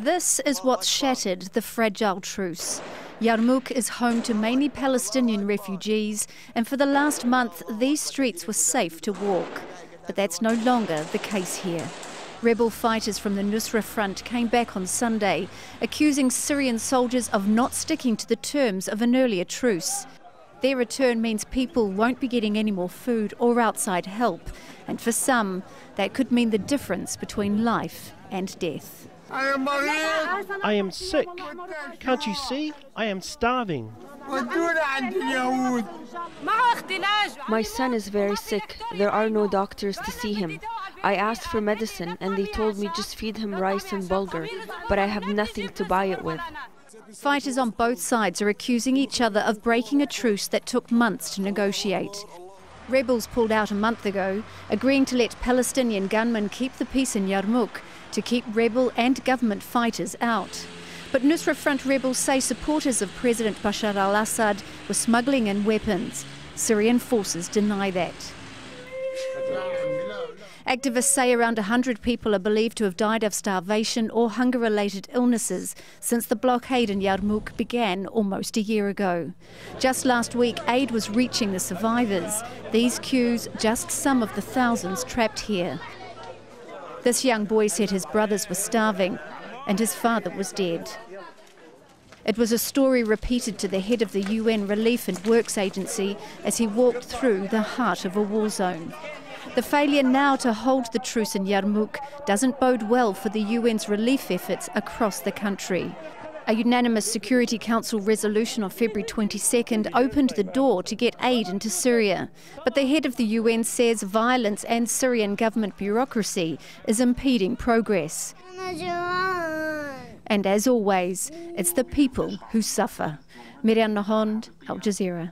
This is what's shattered the fragile truce. Yarmouk is home to mainly Palestinian refugees, and for the last month these streets were safe to walk. But that's no longer the case here. Rebel fighters from the Nusra Front came back on Sunday, accusing Syrian soldiers of not sticking to the terms of an earlier truce. Their return means people won't be getting any more food or outside help, and for some, that could mean the difference between life and death. I am sick. Can't you see? I am starving. My son is very sick. There are no doctors to see him. I asked for medicine and they told me just feed him rice and bulgur, but I have nothing to buy it with. Fighters on both sides are accusing each other of breaking a truce that took months to negotiate. Rebels pulled out a month ago, agreeing to let Palestinian gunmen keep the peace in Yarmouk, to keep rebel and government fighters out. But Nusra Front rebels say supporters of President Bashar al-Assad were smuggling in weapons. Syrian forces deny that. Activists say around 100 people are believed to have died of starvation or hunger-related illnesses since the blockade in Yarmouk began almost a year ago. Just last week, aid was reaching the survivors. These queues, just some of the thousands trapped here. This young boy said his brothers were starving and his father was dead. It was a story repeated to the head of the UN Relief and Works Agency as he walked through the heart of a war zone. The failure now to hold the truce in Yarmouk doesn't bode well for the UN's relief efforts across the country. A unanimous Security Council resolution on February 22nd opened the door to get aid into Syria. But the head of the UN says violence and Syrian government bureaucracy is impeding progress. And as always, it's the people who suffer. Mereana, Al Jazeera.